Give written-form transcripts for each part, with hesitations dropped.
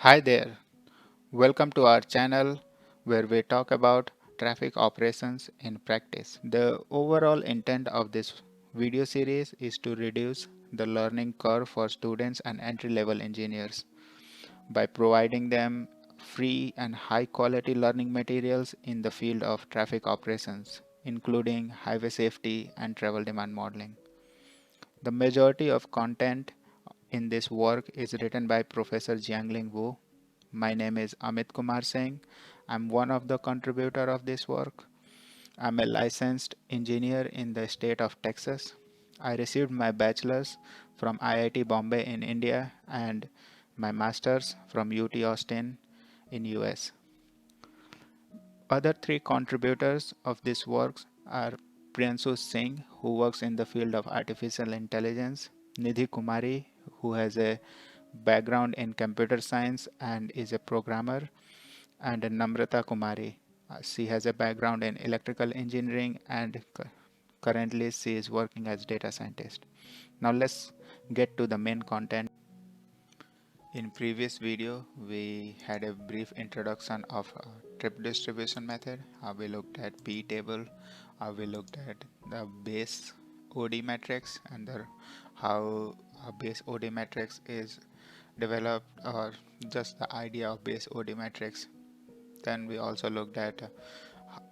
Hi there, welcome to our channel where we talk about traffic operations in practice. The overall intent of this video series is to reduce the learning curve for students and entry-level engineers by providing them free and high-quality learning materials in the field of traffic operations, including highway safety and travel demand modeling. The majority of content in this work is written by Professor Jiangling Wu. My name is Amit Kumar Singh. I'm one of the contributor of this work. I'm a licensed engineer in the state of Texas. I received my bachelor's from IIT Bombay in India and my master's from UT Austin in US. Other three contributors of this work are Priyanshu Singh, who works in the field of artificial intelligence, Nidhi Kumari, who has a background in computer science and is a programmer, and Namrata Kumari. She has a background in electrical engineering and currently she is working as data scientist. Now let's get to the main content. In previous video, we had a brief introduction of trip distribution method. We looked at P table. We looked at the base OD matrix and how a base OD matrix is developed, or just the idea of base OD matrix. Then we also looked at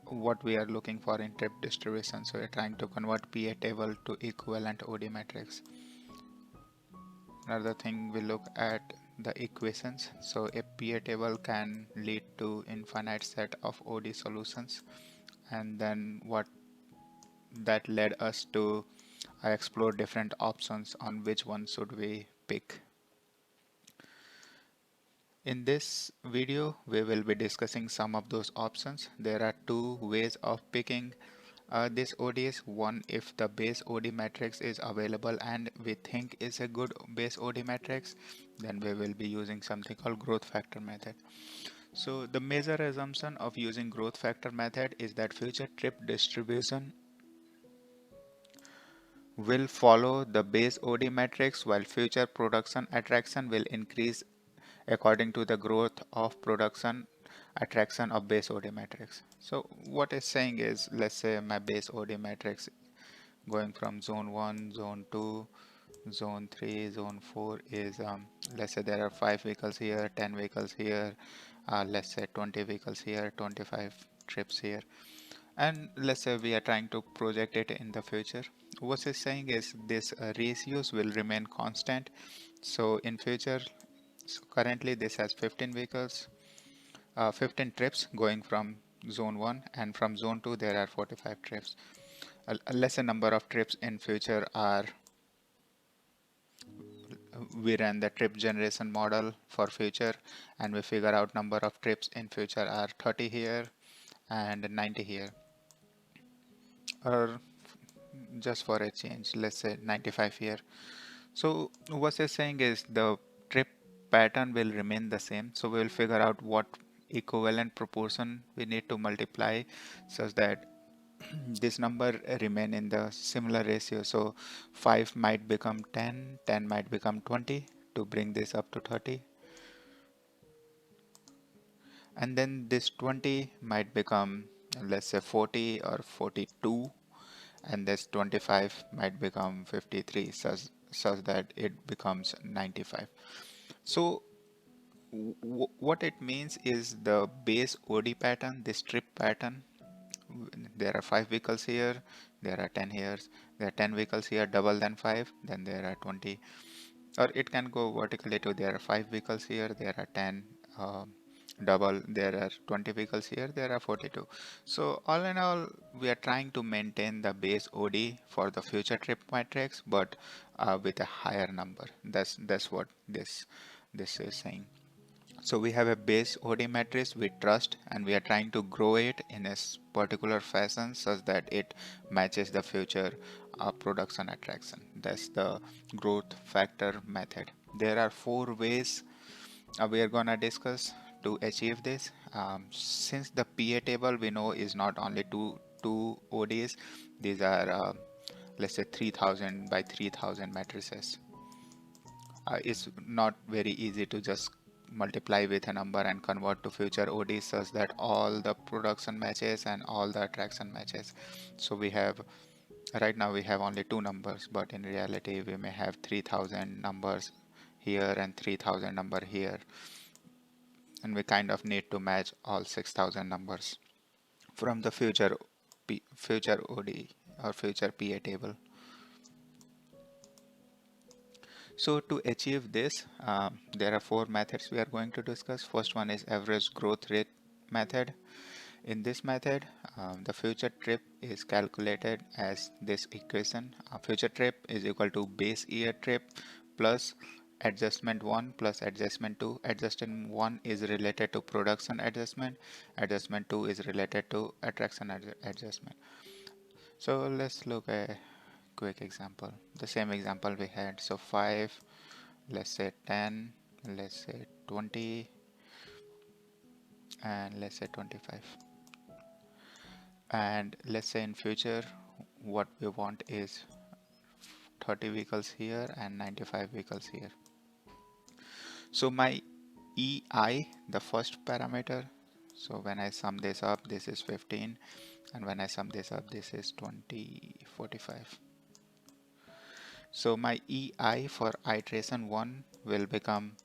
what we are looking for in trip distribution. So we're trying to convert PA table to equivalent OD matrix. Another thing we look at the equations. So a PA table can lead to infinite set of OD solutions, and then what that led us to explore different options on which one should we pick. In this video, we will be discussing some of those options. There are two ways of picking this ODS. One, if the base OD matrix is available and we think is a good base OD matrix, then we will be using something called growth factor method. So the major assumption of using growth factor method is that future trip distribution will follow the base OD matrix, while future production attraction will increase according to the growth of production attraction of base OD matrix. So what it's saying is, let's say my base OD matrix going from zone 1, zone 2, zone 3, zone 4 is, let's say there are 5 vehicles here, 10 vehicles here, let's say 20 vehicles here, 25 trips here. And let's say we are trying to project it in the future. What it's saying is this ratios will remain constant. So in future, so currently this has 15 vehicles, 15 trips going from zone 1, and from zone 2 there are 45 trips. A lesser number of trips in future are, we ran the trip generation model for future and we figure out number of trips in future are 30 here and 90 here, or just for a change, let's say 95 here. So what it's saying is the trip pattern will remain the same. So we will figure out what equivalent proportion we need to multiply such that this number remain in the similar ratio. So 5 might become 10, 10 might become 20 to bring this up to 30. And then this 20 might become, let's say 40 or 42, and this 25 might become 53 such that it becomes 95. So what it means is the base OD pattern, this trip pattern, there are 5 vehicles here, there are 10 here, there are 10 vehicles here, double than 5, then there are 20, or it can go vertically to there are 5 vehicles here, there are 10, double, there are 20 vehicles here, there are 42. So all in all, we are trying to maintain the base OD for the future trip matrix, but with a higher number. That's what this is saying. So we have a base OD matrix we trust, and we are trying to grow it in a particular fashion such that it matches the future production attraction. That's the growth factor method. There are 4 ways we are gonna discuss to achieve this. Since the PA table we know is not only two ODs, these are let's say 3000 by 3000 matrices. It's not very easy to just multiply with a number and convert to future OD such that all the production matches and all the attraction matches. So we have right now we have only two numbers, but in reality we may have 3000 numbers here and 3000 number here, and we kind of need to match all 6000 numbers from the future OD or future PA table. So to achieve this, there are four methods we are going to discuss. First one is average growth rate method. In this method, the future trip is calculated as this equation. Future trip is equal to base year trip plus adjustment 1 plus adjustment 2. Adjustment 1 is related to production adjustment. Adjustment 2 is related to attraction adjustment. So let's look at a quick example. The same example we had. So 5, let's say 10, let's say 20, and let's say 25. And let's say in future what we want is 30 vehicles here and 95 vehicles here. So my EI, the first parameter, so when I sum this up, this is 15, and when I sum this up, this is 20, 45. So my EI for iteration 1 will become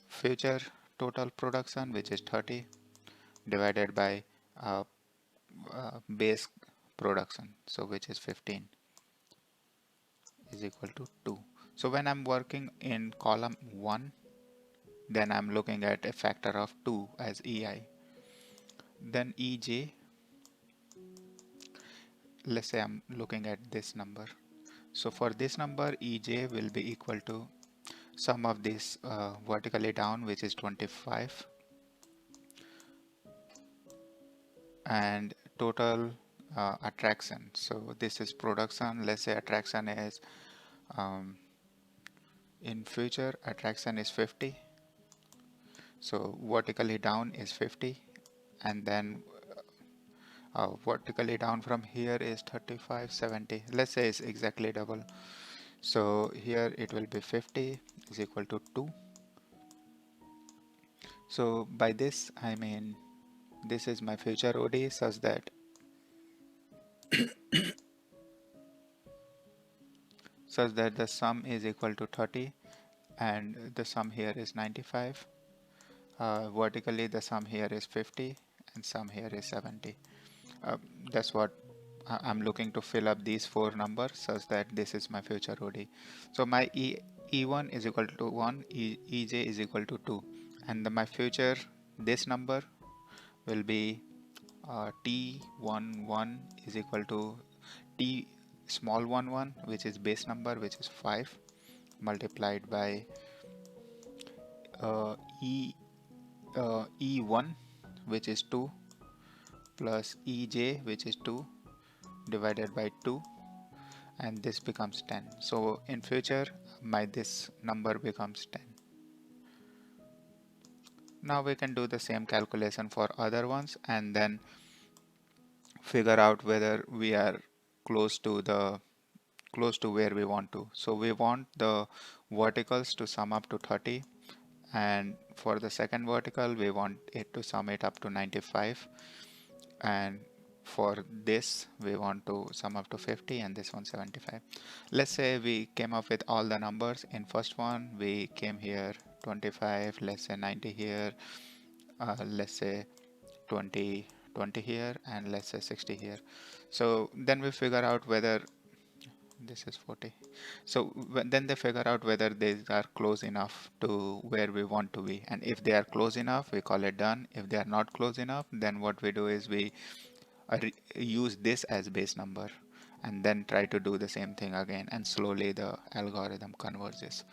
future total production, which is 30, divided by base production, so which is 15, is equal to 2. So when I'm working in column 1, then I'm looking at a factor of 2 as EI. Then EJ, let's say I'm looking at this number. So for this number, EJ will be equal to sum of this vertically down, which is 25, and total attraction. So this is production. Let's say attraction is in future attraction is 50. So vertically down is 50, and then vertically down from here is 35, 70. Let's say it's exactly double. So here it will be 50 is equal to 2. So by this I mean this is my future OD such that the sum is equal to 30 and the sum here is 95. Vertically the sum here is 50 and sum here is 70. That's what I'm looking to fill up these four numbers such that this is my future OD. So my E1 is equal to 1, EJ is equal to 2, and my future, this number will be T11 is equal to T small 11, which is base number, which is 5, multiplied by uh, E E1, which is 2, plus EJ, which is 2, divided by 2, and this becomes 10. So in future my this number becomes 10. Now we can do the same calculation for other ones and then figure out whether we are close to where we want to. So we want the verticals to sum up to 30, and for the second vertical we want it to sum it up to 95, and for this we want to sum up to 50, and this one 75. Let's say we came up with all the numbers. In first one we came here 25, let's say 90 here, let's say 20 here, and let's say 60 here. So then we figure out whether this is 40. So then they figure out whether these are close enough to where we want to be, and if they are close enough we call it done. If they are not close enough, then what we do is we use this as base number and then try to do the same thing again, and slowly the algorithm converges.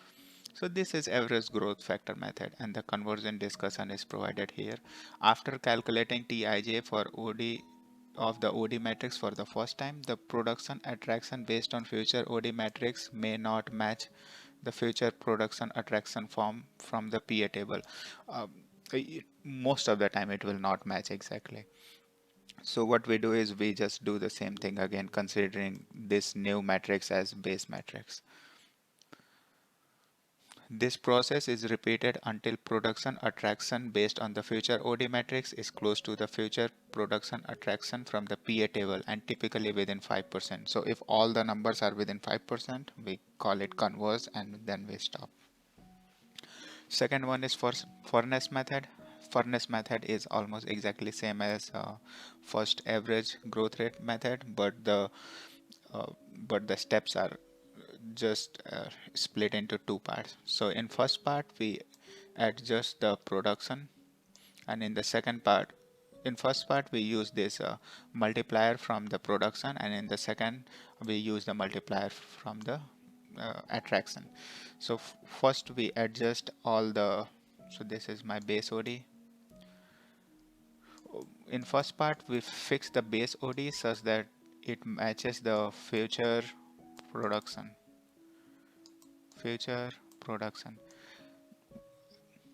So this is average growth factor method, and the conversion discussion is provided here. After calculating Tij for OD of the OD matrix for the first time, the production attraction based on future OD matrix may not match the future production attraction form from the PA table. Most of the time it will not match exactly. So what we do is we just do the same thing again, considering this new matrix as base matrix. This process is repeated until production attraction based on the future OD matrix is close to the future production attraction from the PA table and typically within 5%. So if all the numbers are within 5%, we call it converse and then we stop. Second one is for Furness method. Furness method is almost exactly same as first average growth rate method, uh, but the steps are just split into two parts. So in first part we adjust the production, and in the second part, in first part we use this multiplier from the production, and in the second we use the multiplier from the attraction. So first we adjust all the, so this is my base OD. In first part we fix the base OD such that it matches the future production.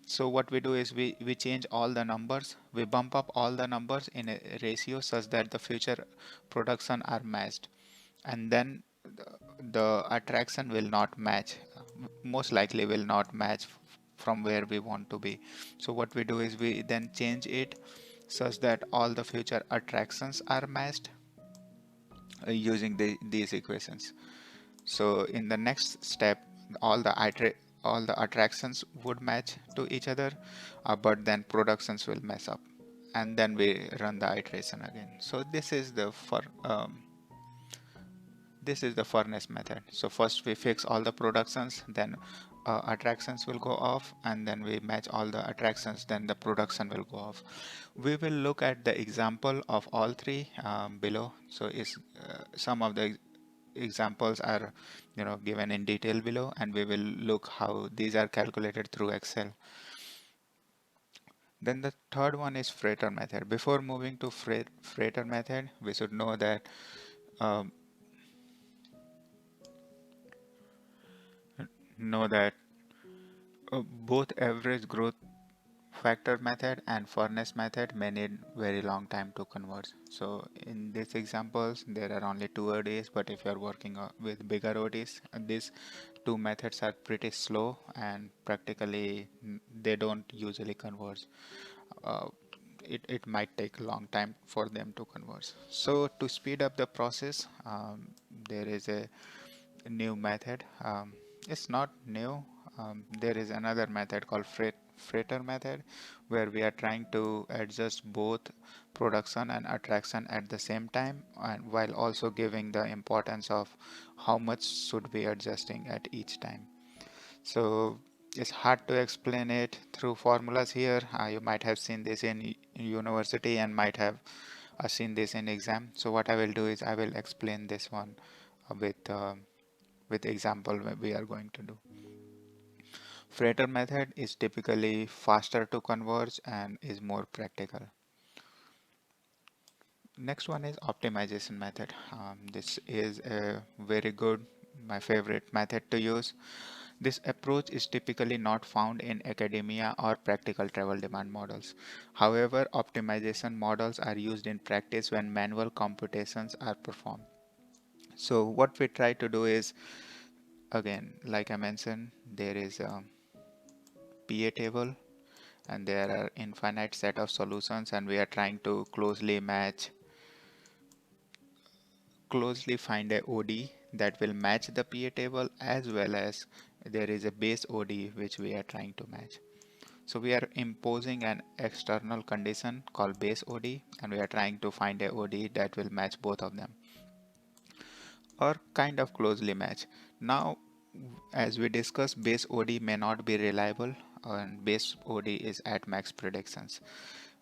So what we do is we change all the numbers, we bump up all the numbers in a ratio such that the future production are matched, and then the attraction will not match, most likely will not match from where we want to be. So what we do is we then change it such that all the future attractions are matched using these equations. So in the next step, all the all the attractions would match to each other, but then productions will mess up, and then we run the iteration again. So this is the Furness method. So first we fix all the productions, then attractions will go off, and then we match all the attractions, then the production will go off. We will look at the example of all three below. So is some of the examples are given in detail below, and we will look how these are calculated through Excel. Then the third one is Fratar method. Before moving to Fratar method, we should know that um, both average growth factor method and Furness method may need very long time to converge. So in these examples there are only two ODs, but if you are working with bigger ODs, these two methods are pretty slow and practically they don't usually converge. uh, it might take a long time for them to converge. So to speed up the process, there is a new method. It's not new. There is another method called Fratar method, where we are trying to adjust both production and attraction at the same time, and while also giving the importance of how much should be adjusting at each time. So it's hard to explain it through formulas here. You might have seen this in university and might have seen this in exam. So what I will do is I will explain this one with example we are going to do. Frater method is typically faster to converge and is more practical. Next one is optimization method. This is a very good, my favorite method to use. This approach is typically not found in academia or practical travel demand models. However, optimization models are used in practice when manual computations are performed. So what we try to do is, again, like I mentioned, there is a PA table and there are infinite set of solutions, and we are trying to closely find a OD that will match the PA table, as well as there is a base OD which we are trying to match. So we are imposing an external condition called base OD, and we are trying to find a OD that will match both of them or kind of closely match. Now, as we discussed, base OD may not be reliable, and base OD is at max predictions.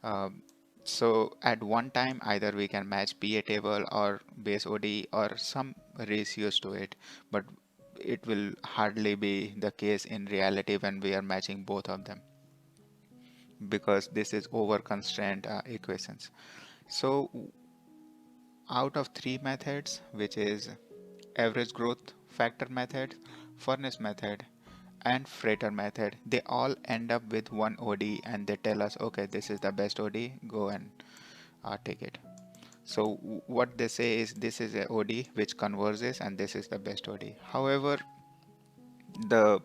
Um, so at one time, either we can match PA table or base OD or some ratios to it, but it will hardly be the case in reality when we are matching both of them, because this is over constrained equations. So out of three methods, which is average growth factor method, Furness method, and Frater method, they all end up with one OD and they tell us, okay, this is the best OD, go and take it. So what they say is this is a OD which converges and this is the best OD. However, the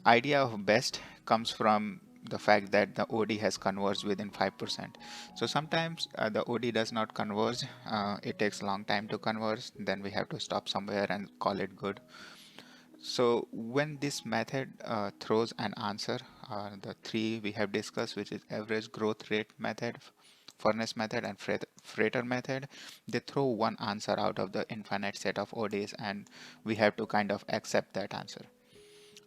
Idea of best comes from the fact that the OD has converged within 5%. So sometimes the OD does not converge. It takes long time to converge. Then we have to stop somewhere and call it good. So when this method throws an answer, the three we have discussed, which is average growth rate method, Furness method, and Fratar method, they throw one answer out of the infinite set of ODs, and we have to kind of accept that answer.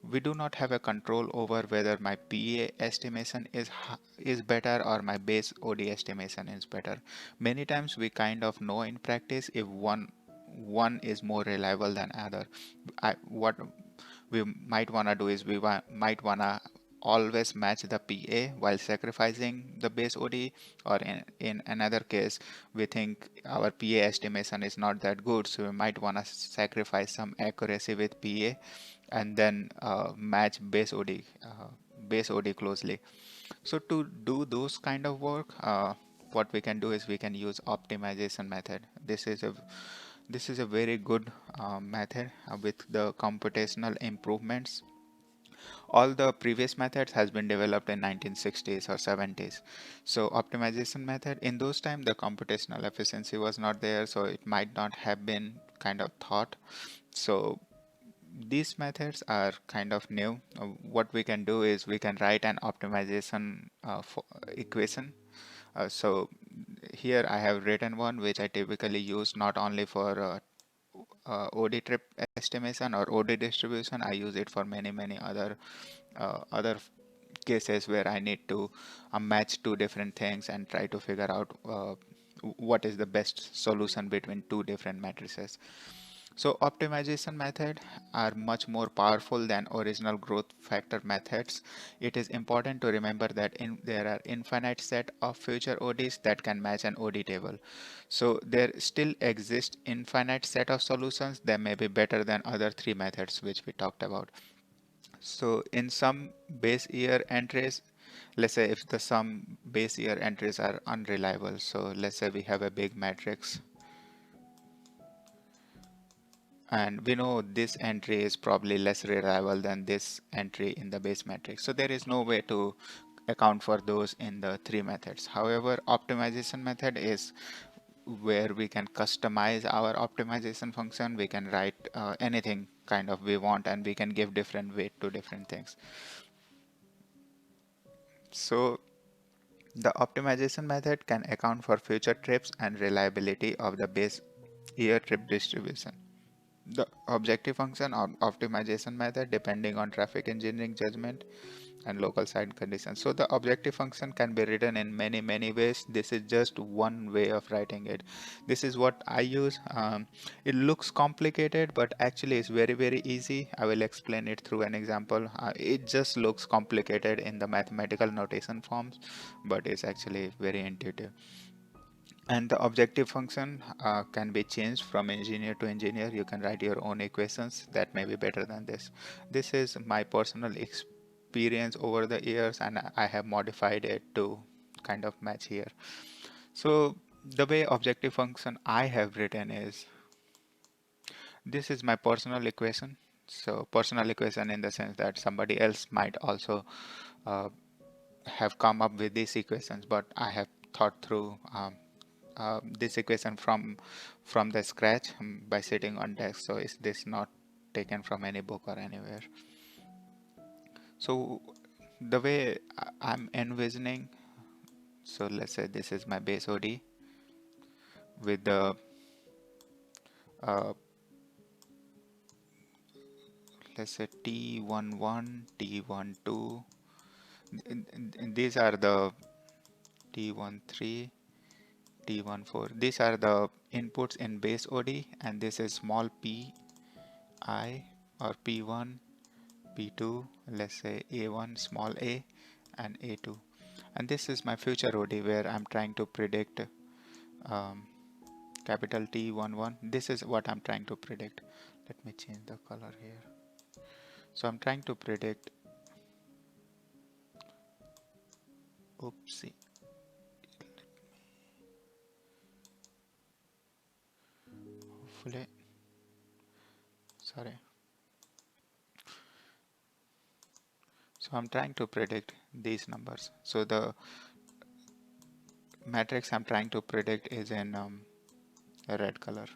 We do not have a control over whether my PA estimation is better or my base OD estimation is better. Many times we kind of know in practice if one is more reliable than other. What we might want to do is might want to always match the PA while sacrificing the base OD, or in another case we think our PA estimation is not that good, so we might want to sacrifice some accuracy with PA and then match base OD closely. So to do those kind of work, what we can do is we can use optimization method. This is a very good method with the computational improvements. All the previous methods has been developed in 1960s or 70s. So optimization method, in those time the computational efficiency was not there, so it might not have been kind of thought. So these methods are kind of new. What we can do is we can write an optimization equation. So here I have written one which I typically use not only for OD trip estimation or OD distribution. I use it for many other cases where I need to match two different things and try to figure out what is the best solution between two different matrices. So optimization methods are much more powerful than original growth factor methods. It is important to remember that there are infinite set of future ODs that can match an OD table. So there still exists infinite set of solutions that may be better than other three methods which we talked about. So in some base year entries, let's say if the some base year entries are unreliable, so let's say we have a big matrix and we know this entry is probably less reliable than this entry in the base matrix. So there is no way to account for those in the three methods. However, optimization method is where we can customize our optimization function. We can write anything kind of we want, and we can give different weight to different things. So the optimization method can account for future trips and reliability of the base year trip distribution. The objective function of optimization method depending on traffic engineering judgment and local site conditions. So the objective function can be written in many ways. This is just one way of writing it. This is what I use. It looks complicated, but actually it's very easy. I will explain it through an example. It just looks complicated in the mathematical notation forms, but it's actually very intuitive. And the objective function can be changed from engineer to engineer. You can write your own equations that may be better than this. This is my personal experience over the years, and I have modified it to kind of match here. So the way objective function I have written is, this is my personal equation. So personal equation in the sense that somebody else might also uh, have come up with these equations, but I have thought through this equation from the scratch by sitting on desk. So is this not taken from any book or anywhere? So the way I'm envisioning, so let's say this is my base OD with the uh, let's say T11, T12. These are the T13, T14. These are the inputs in base OD, and this is small p I or P1, P2, let's say A1, small a, and A2. And this is my future OD where I'm trying to predict um, capital T11. This is what I'm trying to predict. Let me change the color here. So I'm trying to predict, oopsie, hopefully, sorry. So I'm trying to predict these numbers. So the matrix I'm trying to predict is in a red color,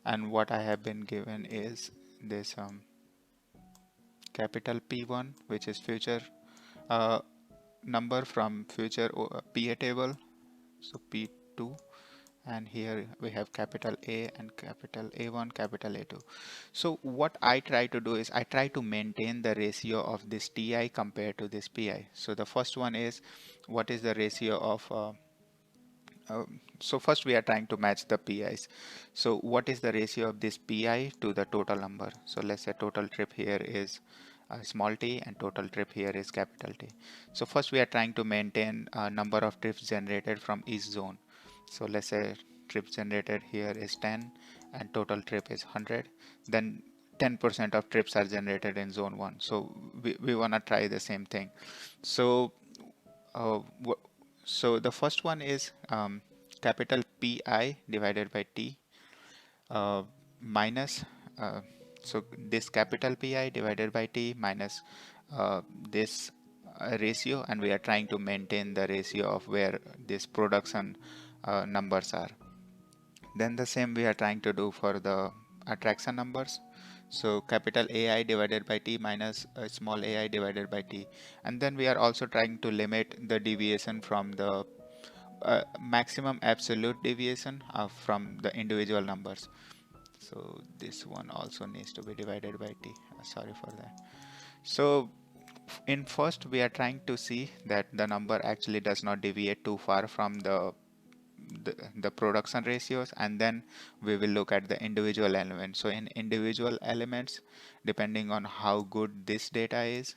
and what I have been given is this capital P1, which is future uh, number from future PA table, so P2, and here we have capital A and capital A1, capital A2. So what I try to do is I try to maintain the ratio of this TI compared to this PI. So the first one is what is the ratio of so first we are trying to match the PIs. So what is the ratio of this PI to the total number? So let's say total trip here is small t and total trip here is capital T. So first we are trying to maintain a number of trips generated from each zone. So let's say trips generated here is 10 and total trip is 100. Then 10% of trips are generated in zone 1. So we want to try the same thing. So uh, so the first one is capital PI divided by T minus so this capital PI divided by T minus this ratio, and we are trying to maintain the ratio of where this production numbers are. Then the same we are trying to do for the attraction numbers. So capital AI divided by T minus small ai divided by T. And then we are also trying to limit the deviation from the maximum absolute deviation from the individual numbers. So this one also needs to be divided by T. Sorry for that. So in first we are trying to see that the number actually does not deviate too far from the production ratios, and then we will look at the individual elements. So in individual elements, depending on how good this data is,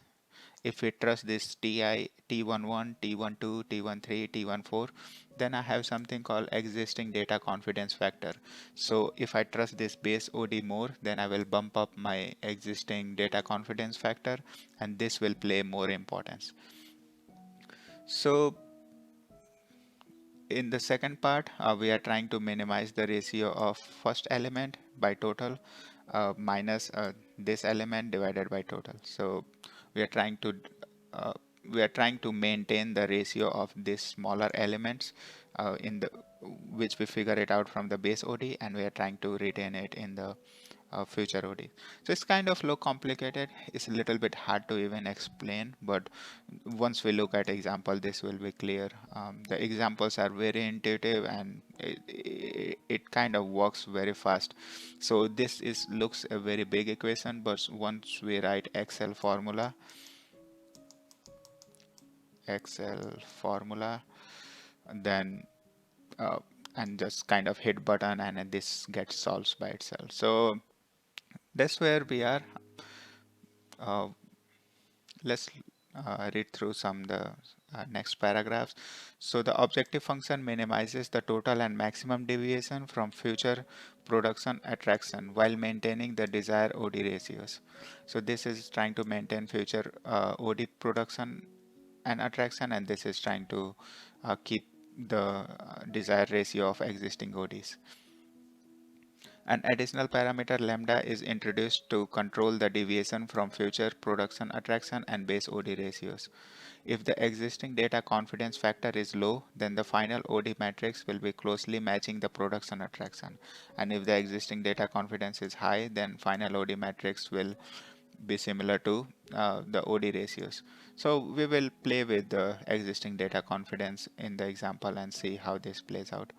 if we trust this TI, T11, T12, T13, T14, then I have something called existing data confidence factor. So if I trust this base OD more, then I will bump up my existing data confidence factor, and this will play more importance. So in the second part, we are trying to minimize the ratio of first element by total minus this element divided by total. So we are trying to uh, maintain the ratio of these smaller elements in the which we figure it out from the base OD, and we are trying to retain it in the future OD. So it's kind of low complicated. It's a little bit hard to even explain, but once we look at example, this will be clear. The examples are very intuitive, and it kind of works very fast. So this is looks a very big equation, but once we write Excel formula, then uh, and just kind of hit button, and this gets solved by itself. So that's where we are. Uh, let's read through some the next paragraphs. So the objective function minimizes the total and maximum deviation from future production attraction while maintaining the desired OD ratios. So this is trying to maintain future OD production and attraction, and this is trying to keep the desired ratio of existing ODs. An additional parameter lambda is introduced to control the deviation from future production attraction and base OD ratios. If the existing data confidence factor is low, then the final OD matrix will be closely matching the production attraction. And if the existing data confidence is high, then final OD matrix will be similar to the OD ratios. So we will play with the existing data confidence in the example and see how this plays out.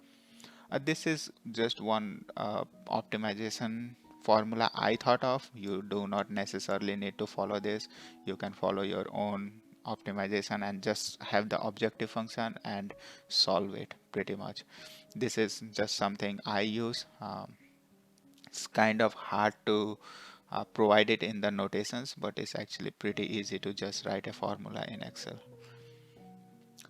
This is just one optimization formula I thought of. You do not necessarily need to follow this. You can follow your own optimization and just have the objective function and solve it pretty much. This is just something I use. It's kind of hard to provide it in the notations, but it's actually pretty easy to just write a formula in Excel.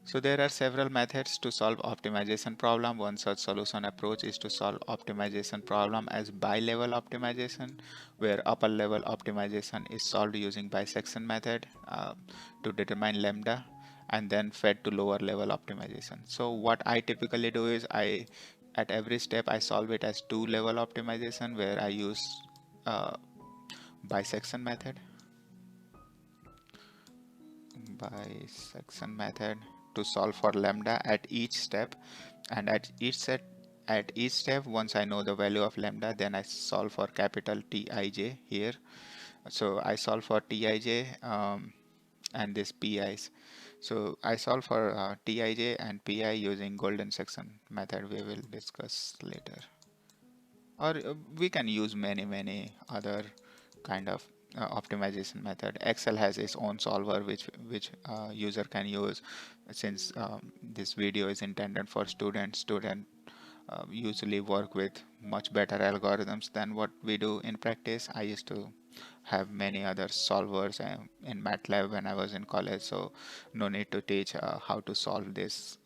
So there are several methods to solve optimization problem. One such solution approach is to solve optimization problem as bi-level optimization, where upper level optimization is solved using bisection method to determine lambda, and then fed to lower level optimization. So what I typically do is at every step I solve it as 2-level optimization, where I use bisection method. bisection method to solve for lambda at each step, and at each step, once I know the value of lambda, then I solve for capital Tij here. So I solve for Tij and this Pi's. So I solve for Tij and Pi using golden section method we will discuss later. Or we can use many other kind of optimization method. Excel has its own solver which user can use. Since this video is intended for student usually work with much better algorithms than what we do in practice. I used to have many other solvers in MATLAB when I was in college, so no need to teach how to solve this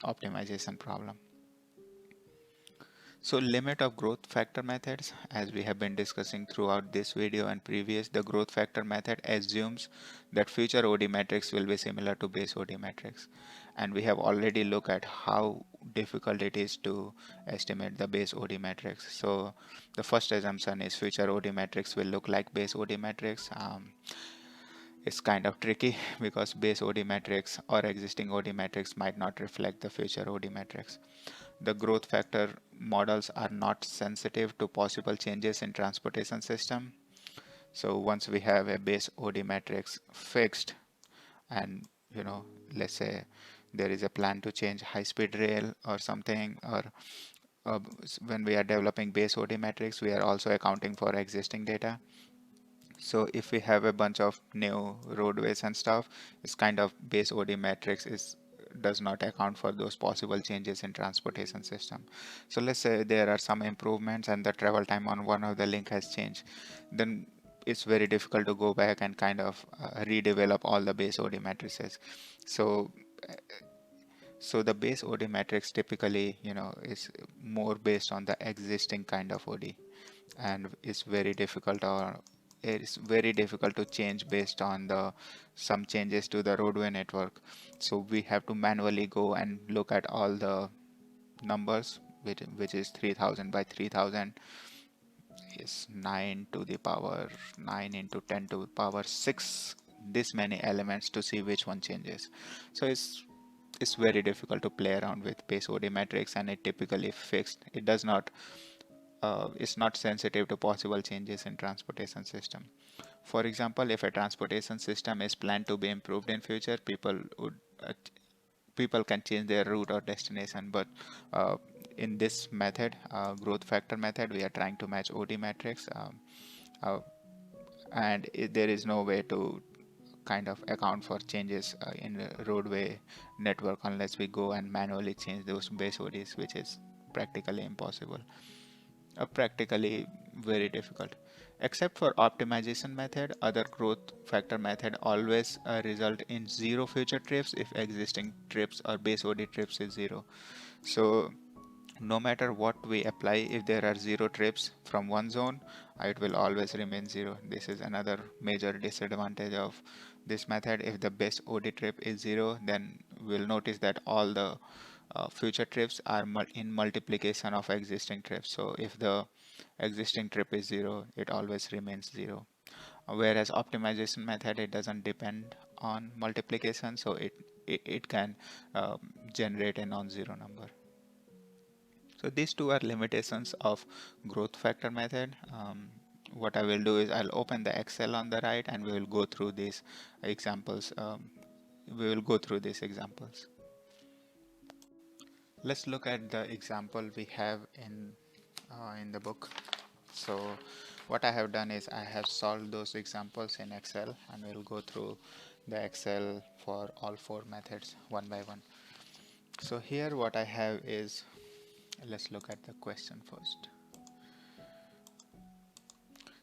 optimization problem. So limit of growth factor methods, as we have been discussing throughout this video and previous, the growth factor method assumes that future OD matrix will be similar to base OD matrix. And we have already looked at how difficult it is to estimate the base OD matrix. So the first assumption is future OD matrix will look like base OD matrix. It's kind of tricky because base OD matrix or existing OD matrix might not reflect the future OD matrix. The growth factor models are not sensitive to possible changes in transportation system. So once we have a base OD matrix fixed, and let's say there is a plan to change high-speed rail or something, or when we are developing base OD matrix, we are also accounting for existing data. So if we have a bunch of new roadways and stuff, it's kind of base OD matrix does not account for those possible changes in transportation system. So let's say there are some improvements and the travel time on one of the link has changed, then it's very difficult to go back and kind of redevelop all the base OD matrices. So the base OD matrix typically, is more based on the existing kind of OD, and it's very difficult, or it's very difficult to change based on the some changes to the roadway network. So we have to manually go and look at all the numbers, which is 3000 by 3000 is 9 to the power 9 into 10 to the power 6, this many elements to see which one changes. So it's very difficult to play around with base OD matrix, and it typically fixed. It does not is not sensitive to possible changes in transportation system. For example, if a transportation system is planned to be improved in future, people can change their route or destination. But in this method, growth factor method, we are trying to match OD matrix, uh, and there is no way to kind of account for changes in the roadway network unless we go and manually change those base ODs, which is practically impossible. Practically very difficult. Except for optimization method, other growth factor method always result in zero future trips if existing trips or base OD trips is zero. So no matter what we apply, if there are zero trips from one zone, it will always remain zero. This is another major disadvantage of this method. If the base OD trip is zero, then we'll notice that all the future trips are in multiplication of existing trips. So if the existing trip is zero, it always remains zero. Whereas optimization method, it doesn't depend on multiplication, so it can generate a non-zero number. So these two are limitations of growth factor method. What I will do is I'll open the Excel on the right, and we will go through these examples. Let's look at the example we have in the book. So what I have done is I have solved those examples in Excel, and we'll go through the Excel for all four methods one by one. So here what I have is, let's look at the question first.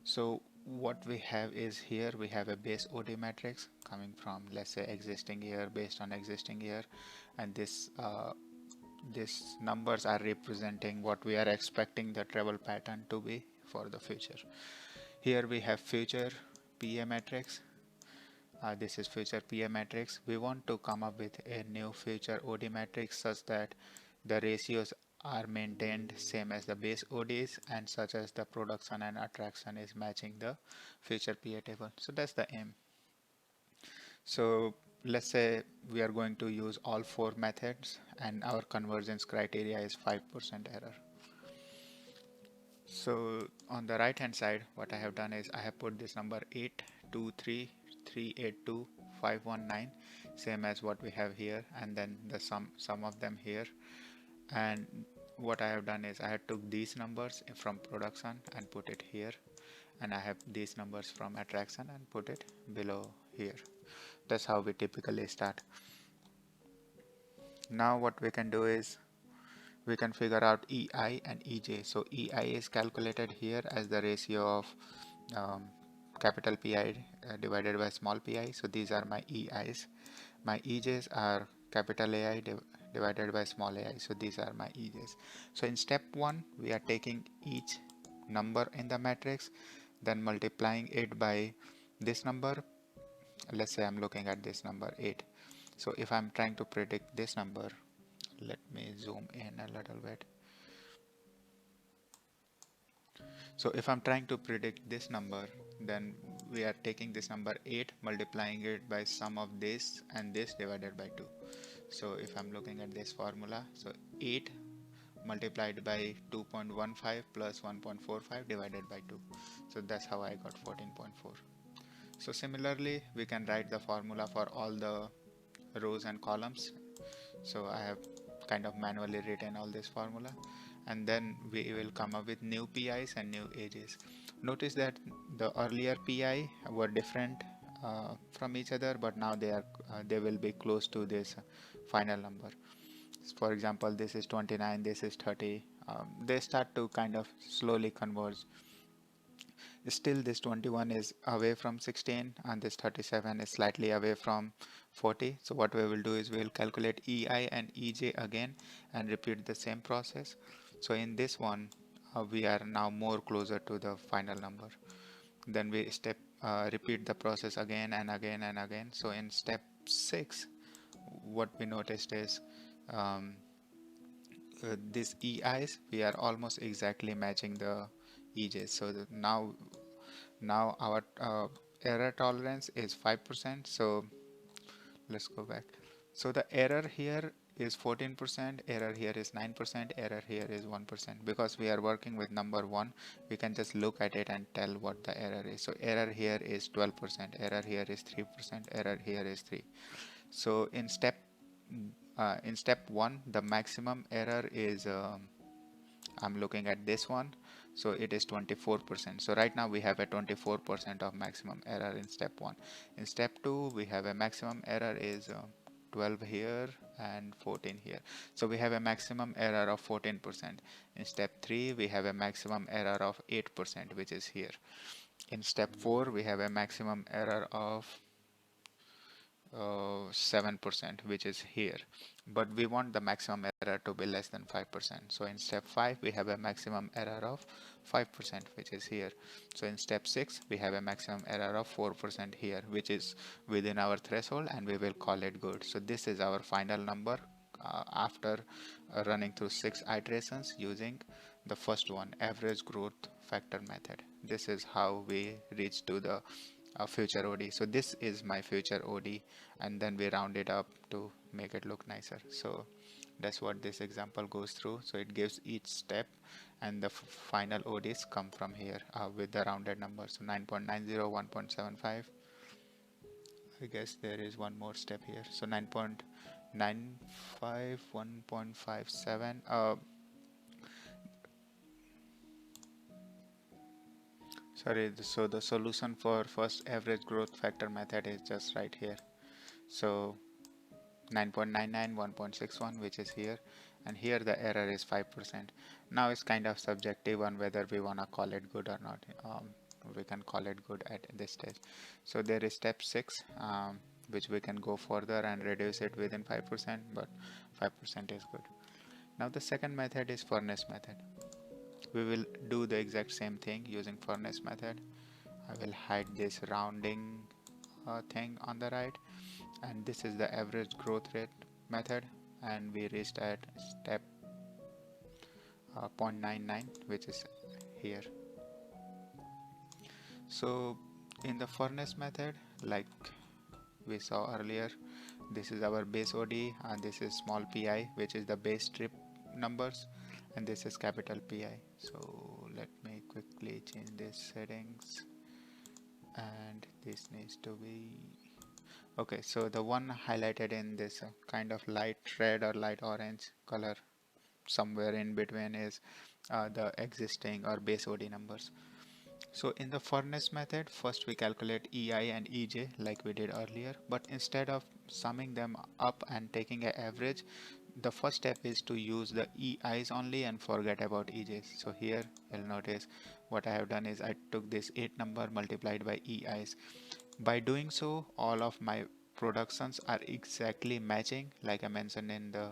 So what we have is, here we have a base OD matrix coming from, let's say, existing year, based on existing year, and these numbers are representing what we are expecting the travel pattern to be for the future. Here we have future PA matrix. This is future PA matrix. We want to come up with a new future OD matrix such that the ratios are maintained same as the base ODs, and such as the production and attraction is matching the future PA table. So that's the aim. So let's say we are going to use all four methods and our convergence criteria is 5% error. So on the right hand side, what I have done is I have put this number 823382519, same as what we have here, and then the sum of them here. And what I have done is I have took these numbers from production and put it here, and I have these numbers from attraction and put it below here. That's how we typically start. Now what we can do is we can figure out EI and EJ. So EI is calculated here as the ratio of um, capital PI divided by small pi. So these are my EIs. My EJs are capital AI divided by small ai. So these are my EJs. So in step 1, we are taking each number in the matrix, then multiplying it by this number. Let's say I'm looking at this number 8. So if I'm trying to predict this number, let me zoom in a little bit. So if I'm trying to predict this number, then we are taking this number 8, multiplying it by sum of this and this divided by 2. So if I'm looking at this formula, so 8 multiplied by 2.15 plus 1.45 divided by 2. So that's how I got 14.4. So similarly, we can write the formula for all the rows and columns. So I have kind of manually written all this formula, and then we will come up with new PIs and new ages. Notice that the earlier PI were different from each other, but now they will be close to this final number. For example, this is 29, this is 30. They start to kind of slowly converge. Still this 21 is away from 16 and this 37 is slightly away from 40. So what we will do is we will calculate EI and EJ again and repeat the same process. So in this one we are now more closer to the final number. Then we repeat the process again and again and again. So in step 6 what we noticed is these EIs, we are almost exactly matching the EJs. So now our error tolerance is 5%. So let's go back. So the error here is 14%, error here is 9%, error here is 1%. Because we are working with number 1, we can just look at it and tell what the error is. So error here is 12%, error here is 3%, error here is 3. So in step 1, the maximum error is I'm looking at this one, so it is 24%. So right now we have a 24% of maximum error in step 1. In step 2 we have a maximum error is 12 here and 14 here, so we have a maximum error of 14%. In step 3 we have a maximum error of 8%, which is here. In step 4 we have a maximum error of 7%, which is here, but we want the maximum error to be less than 5%. So in step 5 we have a maximum error of 5%, which is here. So in step 6 we have a maximum error of 4% here, which is within our threshold, and we will call it good. So this is our final number after running through 6 iterations using the first one, average growth factor method. This is how we reach to the future OD. So this is my future OD, and then we round it up to make it look nicer. So that's what this example goes through. So it gives each step, and the final ODs come from here with the rounded numbers. So 9.90, 1.75. I guess there is one more step here. So 9.95, 1.57. Sorry, so the solution for first average growth factor method is just right here. So 9.99, 1.61, which is here, and here the error is 5%. Now it's kind of subjective on whether we want to call it good or not. We can call it good at this stage. So there is step 6, which we can go further and reduce it within 5%, but 5% is good. Now the second method is Furness method. We will do the exact same thing using Furness method. I will hide this rounding thing on the right, and this is the average growth rate method, and we reached at step 0.99, which is here. So in the Furness method, like we saw earlier. This is our base OD, and this is small pi, which is the base strip numbers, and this is capital Pi. So let me quickly change these settings, and this needs to be okay. So the one highlighted in this kind of light red or light orange color, somewhere in between, is the existing or base OD numbers. So in the Furness method, first we calculate EI and EJ like we did earlier, but instead of summing them up and taking an average, the first step is to use the EIs only and forget about EJs. So here you'll notice what I have done is I took this 8 number multiplied by EIs. By doing so, all of my productions are exactly matching like I mentioned in the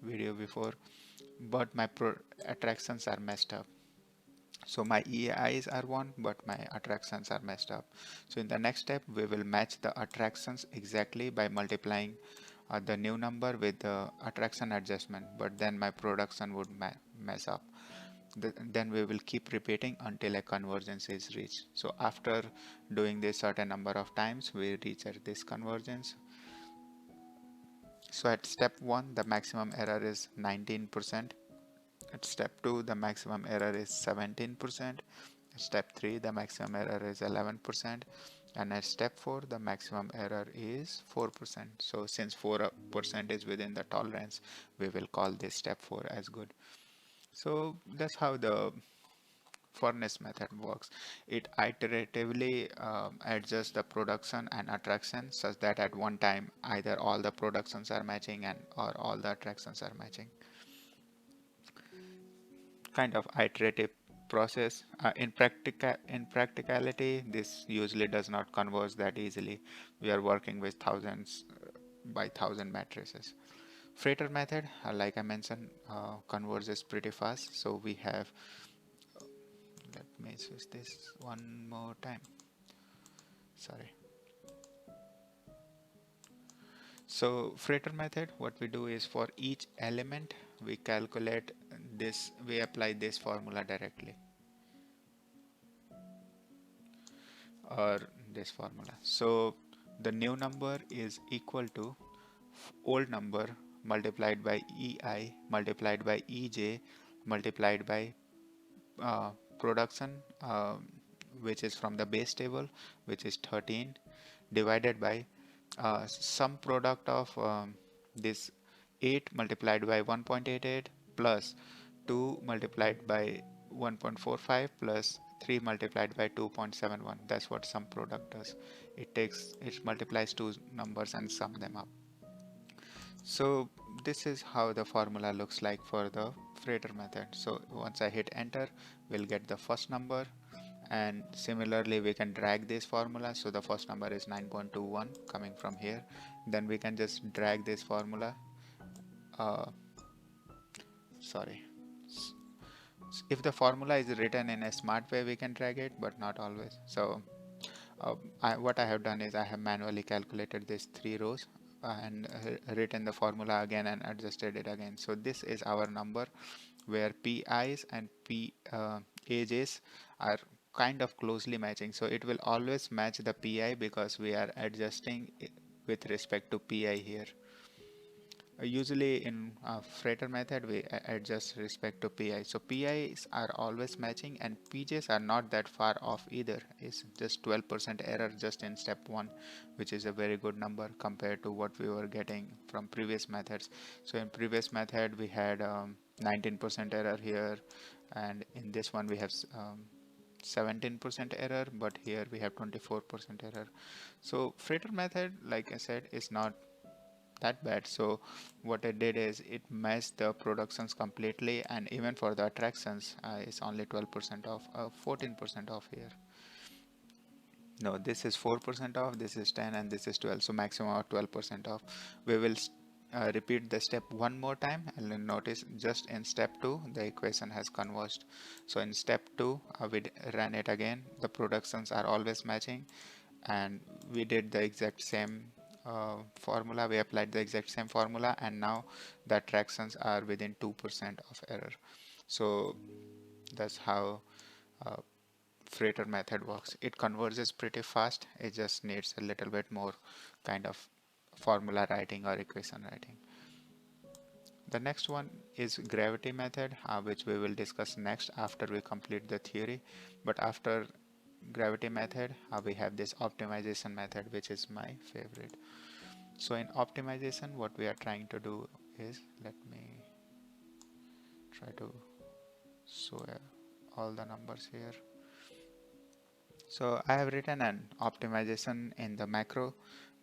video before, but my attractions are messed up. So my EIs are 1, but my attractions are messed up. So in the next step, we will match the attractions exactly by multiplying the new number with the attraction adjustment, but then my production would mess up. Then we will keep repeating until a convergence is reached. So after doing this certain number of times, we reach at this convergence. So at step 1, the maximum error is 19%. At step 2, the maximum error is 17%. At step 3, the maximum error is 11%. And at step 4, the maximum error is 4%. So since 4% is within the tolerance, we will call this step 4 as good. So that's how the Furness method works. It iteratively adjusts the production and attraction such that at one time either all the productions are matching and or all the attractions are matching. Kind of iterative process. In practicality, this usually does not converge that easily. We are working with thousands by thousand matrices. Fratar method, like I mentioned, converges pretty fast. So we have, let me switch this one more time. Sorry. So Fratar method, what we do is for each element, we calculate this, we apply this formula directly, or this formula. So the new number is equal to old number multiplied by EI multiplied by EJ multiplied by production, which is from the base table, which is 13, divided by some product of this 8 multiplied by 1.88 plus 2 multiplied by 1.45 plus 3 multiplied by 2.71. That's what sum product does. It multiplies two numbers and sum them up. So this is how the formula looks like for the Fratar method. So once I hit enter, we'll get the first number, and similarly we can drag this formula. So the first number is 9.21 coming from here. Then we can just drag this formula. Sorry. If the formula is written in a smart way, we can drag it, but not always. So what I have done is I have manually calculated these 3 rows and written the formula again and adjusted it again. So this is our number where PIs and AJs are kind of closely matching. So it will always match the PI because we are adjusting with respect to PI here. Usually in Fratar method, we adjust respect to PI. So PIs are always matching and PJs are not that far off either. It's just 12% error just in step 1, which is a very good number compared to what we were getting from previous methods. So in previous method, we had 19% error here, and in this one we have 17% error, but here we have 24% error. So Fratar method, like I said, is not that bad. So what I did is it matched the productions completely, and even for the attractions it's only 12% off, 14% off here. No, this is 4% off, this is 10, and this is 12, so maximum of 12% off. We will repeat the step one more time, and then notice just in step 2 the equation has converged. So in step 2 we ran it again, the productions are always matching, and we did the exact same formula, we applied the exact same formula, and now the attractions are within 2% of error. So that's how Fratar method works. It converges pretty fast, it just needs a little bit more kind of formula writing or equation writing. The next one is gravity method, which we will discuss next after we complete the theory. But after gravity method, we have this optimization method, which is my favorite. So in optimization, what we are trying to do is, let me try to show all the numbers here. So I have written an optimization in the macro,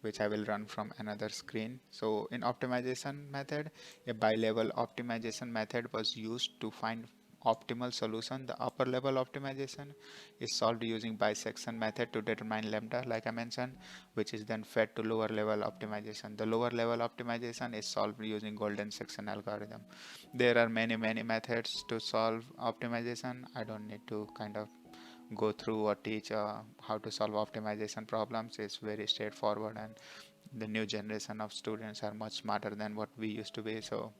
which I will run from another screen. So in optimization method, a bi-level optimization method was used to find optimal solution. The upper level optimization is solved using bisection method to determine lambda, like I mentioned, which is then fed to lower level optimization. The lower level optimization is solved using golden section algorithm. There are many methods to solve optimization. I don't need to kind of go through or teach how to solve optimization problems. Is very straightforward, and the new generation of students are much smarter than what we used to be. So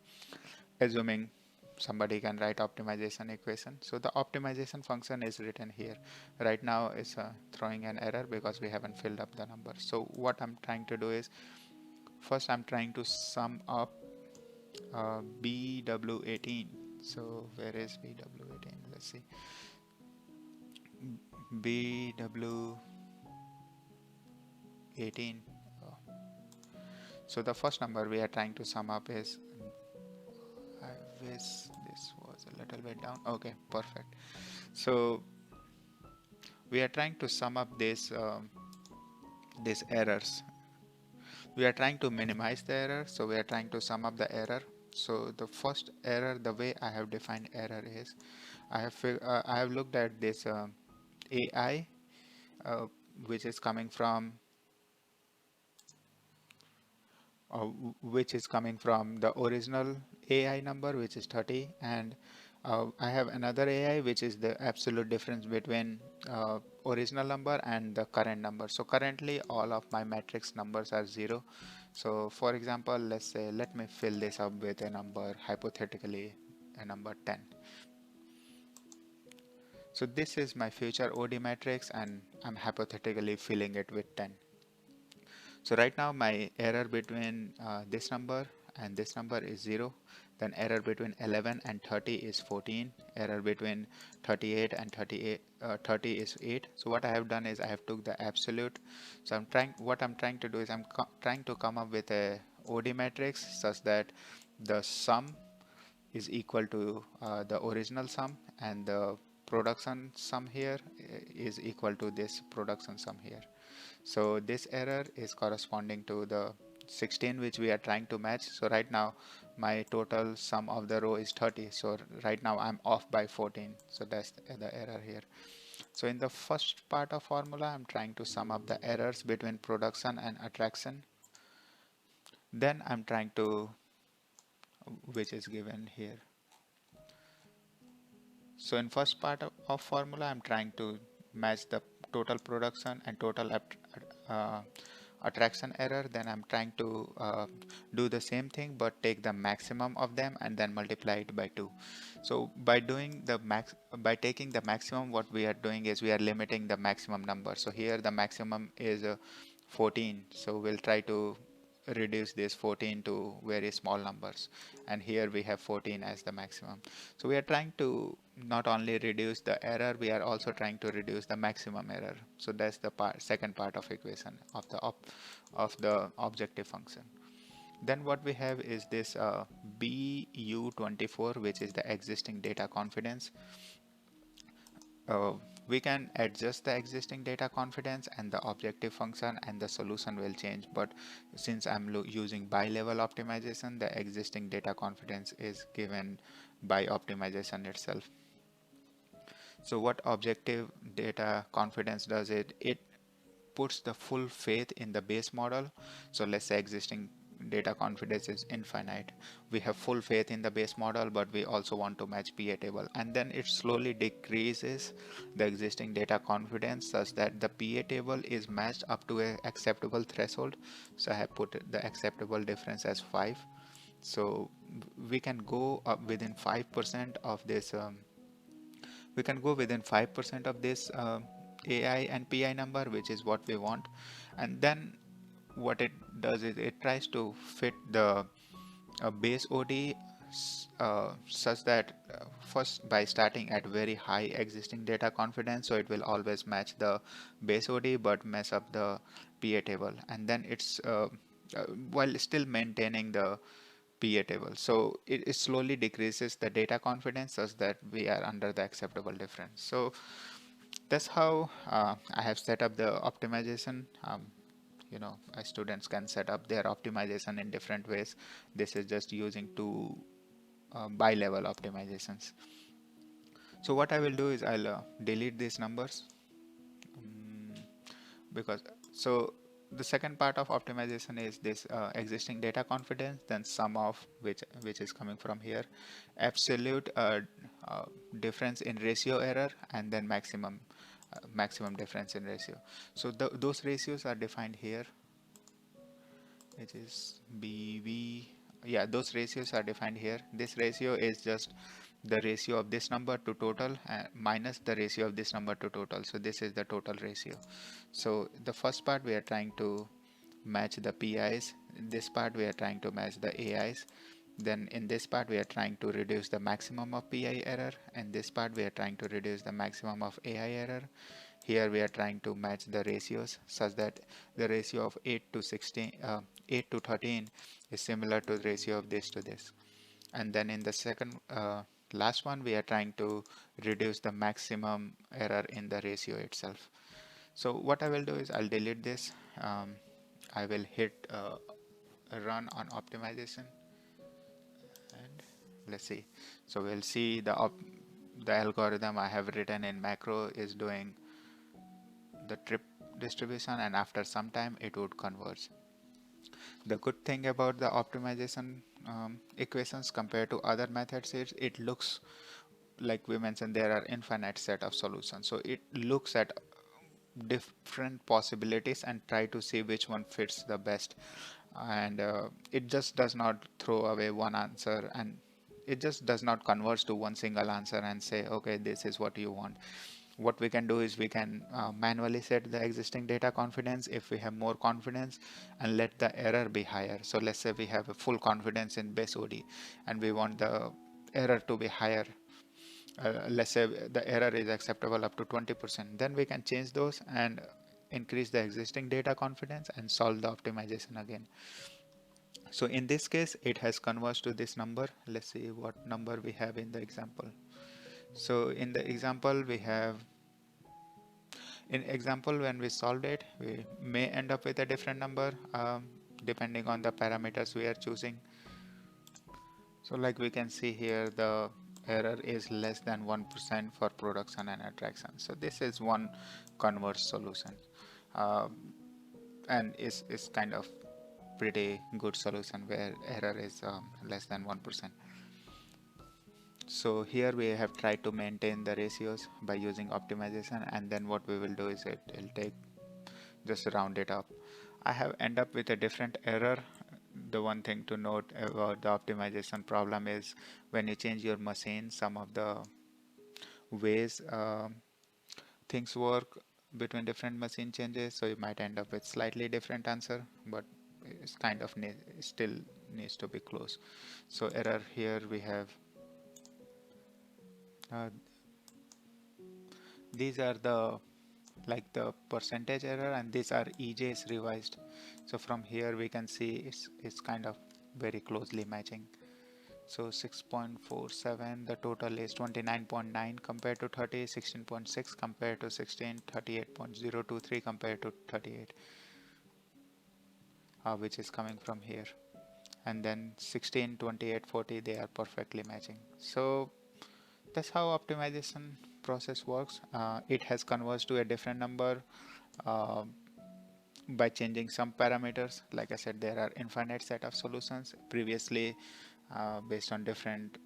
assuming somebody can write optimization equation, so the optimization function is written here. Right now it's throwing an error because we haven't filled up the number. So what I'm trying to do is, first I'm trying to sum up BW18. So where is BW18? Let's see. BW18. So the first number we are trying to sum up is, I wish this was a little bit down. Okay, perfect. So we are trying to sum up these errors. We are trying to minimize the error, so we are trying to sum up the error. So the first error, the way I have defined error is, I have looked at this AI, uh, which is coming from which is coming from the original AI number, which is 30, and I have another AI which is the absolute difference between original number and the current number. So currently all of my matrix numbers are 0. So for example, let's say, let me fill this up with a number, hypothetically a number 10. So this is my future OD matrix, and I'm hypothetically filling it with 10. So right now my error between this number and this number is 0. Then error between 11 and 30 is 14. Error between 38 and 30 is 8. So what I have done is I have took the absolute. So what I'm trying to do is I'm trying to come up with a OD matrix such that the sum is equal to the original sum, and the production sum here is equal to this production sum here. So this error is corresponding to the 16 which we are trying to match. So right now my total sum of the row is 30. So right now I'm off by 14. So that's the error here. So in the first part of formula, I'm trying to sum up the errors between production and attraction. Then I'm trying to, which is given here. So in first part of formula, I'm trying to match the total production and total uh, attraction error. Then I'm trying to do the same thing but take the maximum of them and then multiply it by 2. So by doing the by taking the maximum, what we are doing is we are limiting the maximum number. So here the maximum is 14. So we'll try to reduce this 14 to very small numbers, and here we have 14 as the maximum. So we are trying to not only reduce the error, we are also trying to reduce the maximum error. So that's the second part of equation of the objective function. Then what we have is this BU24, which is the existing data confidence. uh, we can adjust the existing data confidence and the objective function, and the solution will change. But since I'm using bi-level optimization, the existing data confidence is given by optimization itself. So what objective data confidence does, it puts the full faith in the base model. So let's say existing data confidence is infinite. We have full faith in the base model, but we also want to match PA table. And then it slowly decreases the existing data confidence such that the PA table is matched up to an acceptable threshold. So I have put the acceptable difference as 5. So we can go up within 5% of this we can go within 5% of this AI and PI number, which is what we want. And then what it does is it tries to fit the base OD such that first by starting at very high existing data confidence, so it will always match the base OD but mess up the PA table, and then it's while still maintaining the PA table. So it slowly decreases the data confidence such that we are under the acceptable difference. So that's how I have set up the optimization. Students can set up their optimization in different ways. This is just using two bi-level optimizations. So what I will do is I'll delete these numbers, because so the second part of optimization is this existing data confidence, then sum of which is coming from here, absolute uh, difference in ratio error, and then maximum difference in ratio. So those ratios are defined here, which is BV. Yeah, those ratios are defined here. This ratio is just the ratio of this number to total minus the ratio of this number to total. So this is the total ratio. So the first part we are trying to match the PIs. In this part we are trying to match the AIs. Then in this part we are trying to reduce the maximum of PI error. And this part we are trying to reduce the maximum of AI error. Here we are trying to match the ratios such that the ratio of 8 to 16, 8 to 13 is similar to the ratio of this to this. And then in the second last one, we are trying to reduce the maximum error in the ratio itself. So what I will do is I'll delete this. I will hit run on optimization, and let's see. So we'll see the algorithm I have written in macro is doing the trip distribution, and after some time it would converge. The good thing about the optimization equations compared to other methods is it looks like we mentioned there are infinite set of solutions. So it looks at different possibilities and try to see which one fits the best, and it just does not throw away one answer, and it just does not converge to one single answer and say okay, this is what you want. What we can do is we can manually set the existing data confidence if we have more confidence, and let the error be higher. So let's say we have a full confidence in base OD and we want the error to be higher. Let's say the error is acceptable up to 20%, then we can change those and increase the existing data confidence and solve the optimization again. So in this case it has converged to this number. Let's see what number we have in the example. So in the example we have, in example when we solved it, we may end up with a different number depending on the parameters we are choosing. So like we can see here, the error is less than 1% for production and attraction. So this is one converse solution, uh, and is kind of pretty good solution where error is less than 1%. So here we have tried to maintain the ratios by using optimization, and then what we will do is it'll take just round it up. I have end up with a different error. The one thing to note about the optimization problem is when you change your machine, some of the ways things work between different machine changes, so you might end up with slightly different answer, but it's kind of still needs to be close. So error here we have uh, these are the like the percentage error, and these are EJs revised. So from here we can see it's kind of very closely matching. So 6.47, the total is 29.9 compared to 30, 16.6 compared to 16, 38.023 compared to 38, which is coming from here. And then 16, 28, 40, they are perfectly matching. So that's how optimization process works. It has converged to a different number uh, by changing some parameters. Like I said, there are infinite set of solutions. Previously, based on different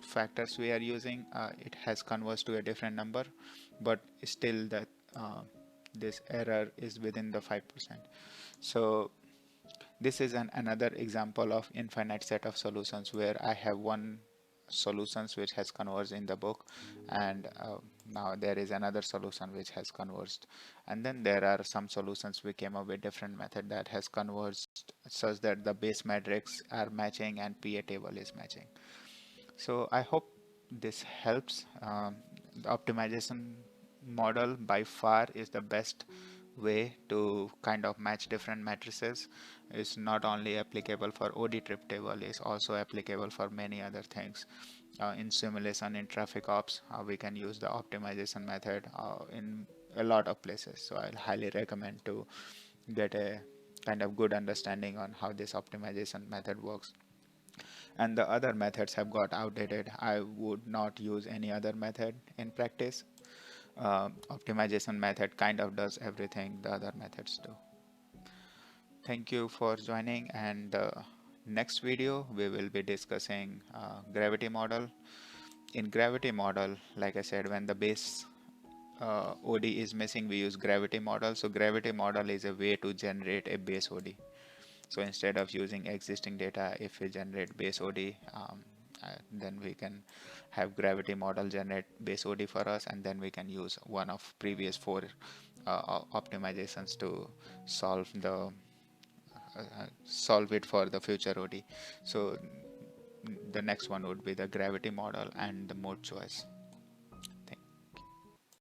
factors we are using, it has converged to a different number, but still that this error is within the 5%. So this is another example of infinite set of solutions where I have one solutions which has converged in the book, and now there is another solution which has converged, and then there are some solutions we came up with different method that has converged such that the base matrix are matching and PA table is matching. So I hope this helps. The optimization model by far is the best way to kind of match different matrices. It's not only applicable for OD trip table, it's also applicable for many other things. In simulation, in traffic ops, we can use the optimization method in a lot of places. So I'll highly recommend to get a kind of good understanding on how this optimization method works. And the other methods have got outdated. I would not use any other method in practice. Optimization method kind of does everything the other methods do. Thank you for joining, and next video we will be discussing gravity model. In gravity model, like I said, when the base OD is missing, we use gravity model. So gravity model is a way to generate a base OD. So instead of using existing data, if we generate base OD, then we can have gravity model generate base OD for us, and then we can use one of previous 4 optimizations to solve it for the future OD. So the next one would be the gravity model and the mode choice.